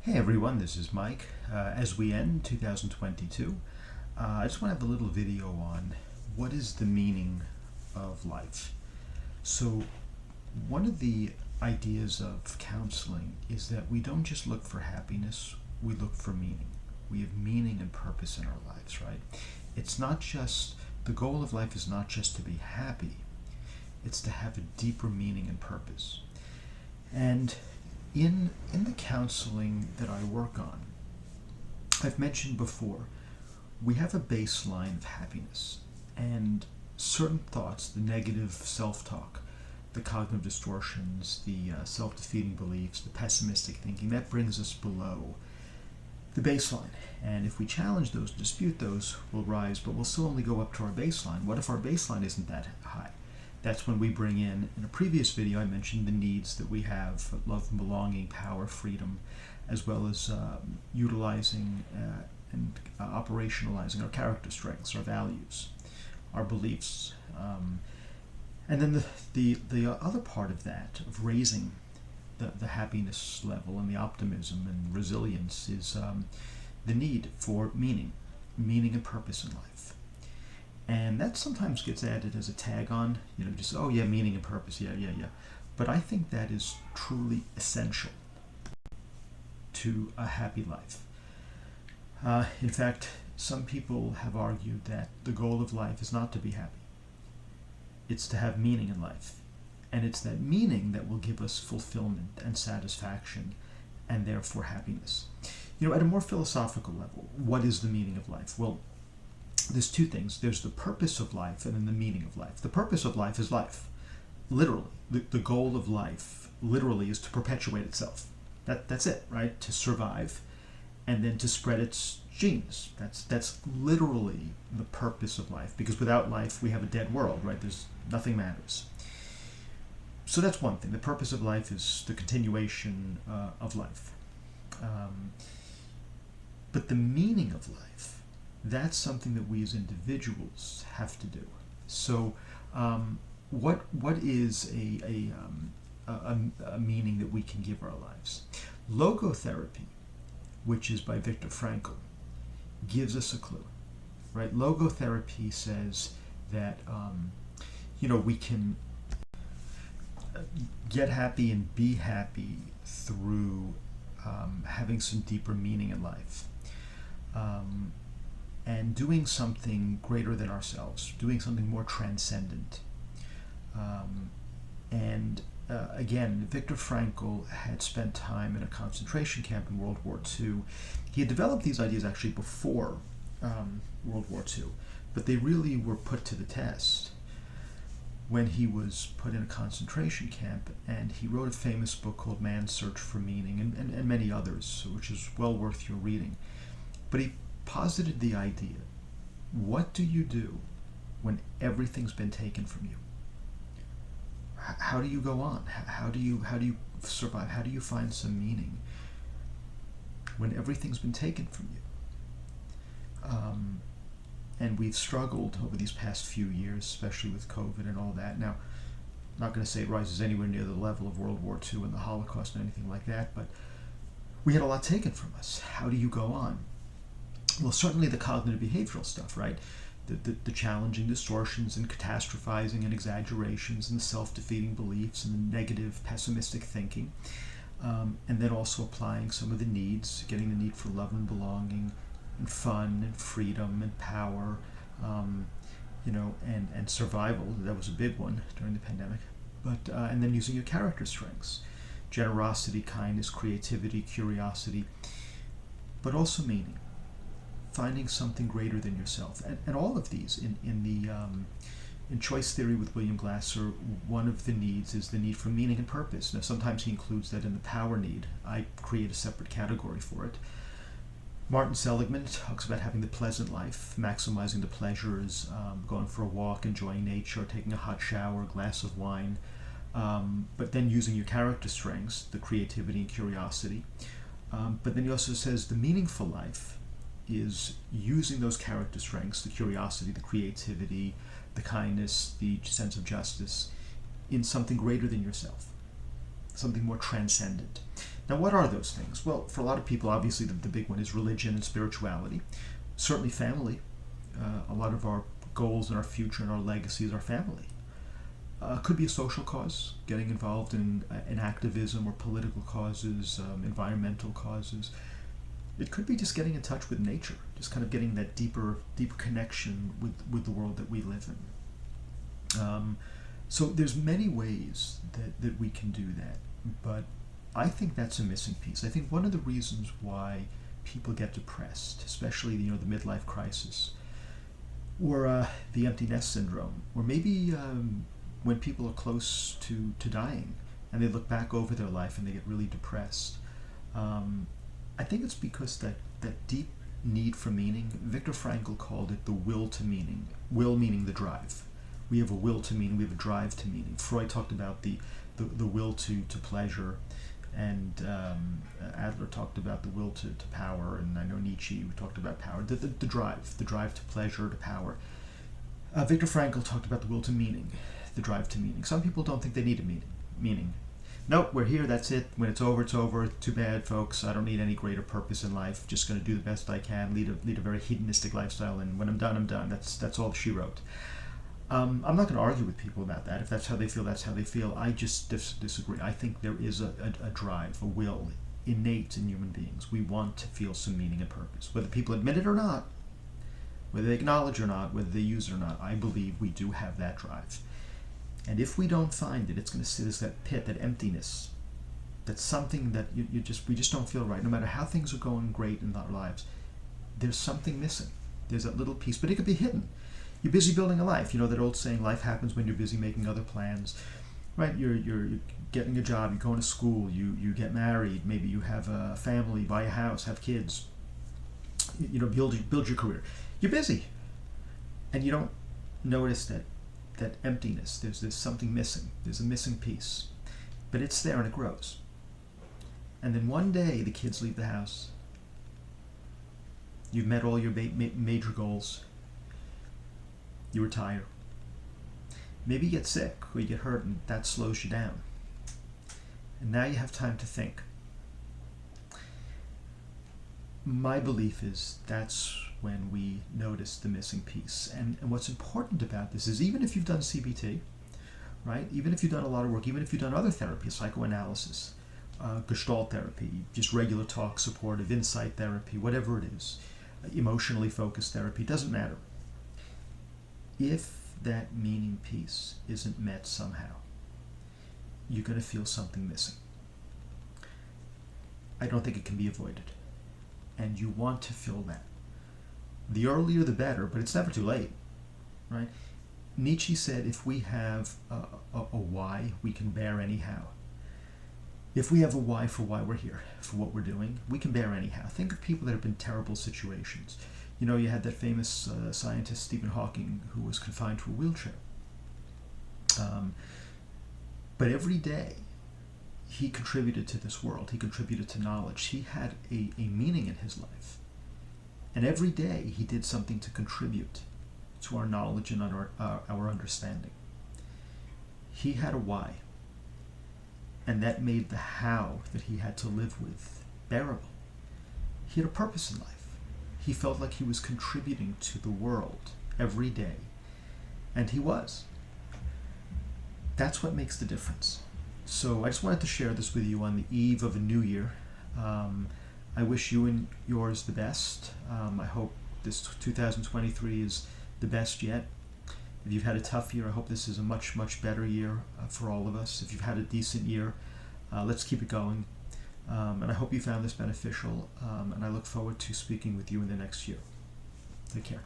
Hey everyone, this is Mike. As we end 2022, I just want to have a little video on what is the meaning of life. So, one of the ideas of counseling is that we don't just look for happiness, we look for meaning. We have meaning and purpose in our lives, right? It's not just, the goal of life is not just to be happy, it's to have a deeper meaning and purpose. And in the counseling that I work on, I've mentioned before, we have a baseline of happiness and certain thoughts, the negative self-talk, the cognitive distortions, the self-defeating beliefs, the pessimistic thinking, that brings us below the baseline. And if we challenge those, dispute those, we'll rise, but we'll still only go up to our baseline. What if our baseline isn't that high? That's when we bring in a previous video, I mentioned the needs that we have: love and belonging, power, freedom, as well as utilizing and operationalizing our character strengths, our values, our beliefs. And then the other part of that, of raising the happiness level and the optimism and resilience, is the need for meaning and purpose in life. And that sometimes gets added as a tag on, just, oh yeah, meaning and purpose, yeah. But I think that is truly essential to a happy life. In fact, some people have argued that the goal of life is not to be happy. It's to have meaning in life. And it's that meaning that will give us fulfillment and satisfaction and therefore happiness. At a more philosophical level, what is the meaning of life? Well, there's two things. There's the purpose of life and then the meaning of life. The purpose of life is life. Literally. The goal of life literally is to perpetuate itself. That's it, right? To survive and then to spread its genes. That's literally the purpose of life, because without life we have a dead world, right? Nothing matters. So that's one thing. The purpose of life is the continuation of life. But the meaning of life, that's something that we as individuals have to do. So, what is a meaning that we can give our lives? Logotherapy, which is by Viktor Frankl, gives us a clue, right? Logotherapy says that we can get happy and be happy through having some deeper meaning in life. And doing something greater than ourselves, doing something more transcendent. Again, Viktor Frankl had spent time in a concentration camp in World War II. He had developed these ideas actually before World War II, but they really were put to the test when he was put in a concentration camp, and he wrote a famous book called Man's Search for Meaning, and many others, which is well worth your reading. But he posited the idea: what do you do when everything's been taken from you? How do you go on? How do you survive? How do you find some meaning when everything's been taken from you? And we've struggled over these past few years, especially with COVID and all that. Now, I'm not going to say it rises anywhere near the level of World War II and the Holocaust and anything like that, but we had a lot taken from us. How do you go on? Well, certainly the cognitive behavioral stuff, right? The challenging distortions and catastrophizing and exaggerations and the self-defeating beliefs and the negative pessimistic thinking. And then also applying some of the needs, getting the need for love and belonging and fun and freedom and power, and survival. That was a big one during the pandemic. But and then using your character strengths: generosity, kindness, creativity, curiosity, but also meaning. Finding something greater than yourself, and all of these in choice theory with William Glasser, one of the needs is the need for meaning and purpose. Now, sometimes he includes that in the power need. I create a separate category for it. Martin Seligman talks about having the pleasant life, maximizing the pleasures, going for a walk, enjoying nature, taking a hot shower, a glass of wine, but then using your character strengths, the creativity and curiosity. But then he also says the meaningful life is using those character strengths, the curiosity, the creativity, the kindness, the sense of justice, in something greater than yourself, something more transcendent. Now, what are those things? Well, for a lot of people, obviously, the big one is religion and spirituality. Certainly family. A lot of our goals and our future and our legacy is our family. Could be a social cause, getting involved in activism or political causes, environmental causes. It could be just getting in touch with nature, just kind of getting that deeper connection with the world that we live in. So there's many ways that we can do that, but I think that's a missing piece. I think one of the reasons why people get depressed, especially the midlife crisis, or the empty nest syndrome, or maybe when people are close to dying and they look back over their life and they get really depressed. I think it's because that deep need for meaning, Viktor Frankl called it the will to meaning. Will meaning the drive. We have a will to meaning, we have a drive to meaning. Freud talked about the will to pleasure, and Adler talked about the will to power, and I know Nietzsche talked about power, the drive to pleasure, to power. Viktor Frankl talked about the will to meaning, the drive to meaning. Some people don't think they need a meaning. Nope, we're here, that's it. When it's over, it's over. Too bad, folks. I don't need any greater purpose in life. Just going to do the best I can, lead a very hedonistic lifestyle, and when I'm done, I'm done. That's all she wrote. I'm not going to argue with people about that. If that's how they feel, that's how they feel. I just disagree. I think there is a drive, a will, innate in human beings. We want to feel some meaning and purpose. Whether people admit it or not, whether they acknowledge it or not, whether they use it or not, I believe we do have that drive. And if we don't find it, it's going to sit as that pit, that emptiness. That's something that we just don't feel right. No matter how things are going great in our lives, there's something missing. There's that little piece, but it could be hidden. You're busy building a life. You know that old saying, life happens when you're busy making other plans, right? You're getting a job, you're going to school, you get married, maybe you have a family, buy a house, have kids, build your career. You're busy, and you don't notice that emptiness. There's something missing. There's a missing piece, but it's there and it grows. And then one day the kids leave the house. You've met all your major goals. You retire. Maybe you get sick or you get hurt, and that slows you down. And now you have time to think. My belief is that's when we notice the missing piece. And what's important about this is, even if you've done CBT, right? Even if you've done a lot of work, even if you've done other therapy, psychoanalysis, Gestalt therapy, just regular talk, supportive, insight therapy, whatever it is, emotionally focused therapy, doesn't matter. If that meaning piece isn't met somehow, you're going to feel something missing. I don't think it can be avoided. And you want to fill that. The earlier the better, but it's never too late, right? Nietzsche said if we have a why, we can bear anyhow. If we have a why for why we're here, for what we're doing, we can bear anyhow. Think of people that have been in terrible situations. You had that famous scientist, Stephen Hawking, who was confined to a wheelchair. But every day, he contributed to this world. He contributed to knowledge. He had a meaning in his life. And every day, he did something to contribute to our knowledge and our understanding. He had a why. And that made the how that he had to live with bearable. He had a purpose in life. He felt like he was contributing to the world every day. And he was. That's what makes the difference. So I just wanted to share this with you on the eve of a new year. I wish you and yours the best. I hope this 2023 is the best yet. If you've had a tough year, I hope this is a much, much better year for all of us. If you've had a decent year, let's keep it going. And I hope you found this beneficial, and I look forward to speaking with you in the next year. Take care.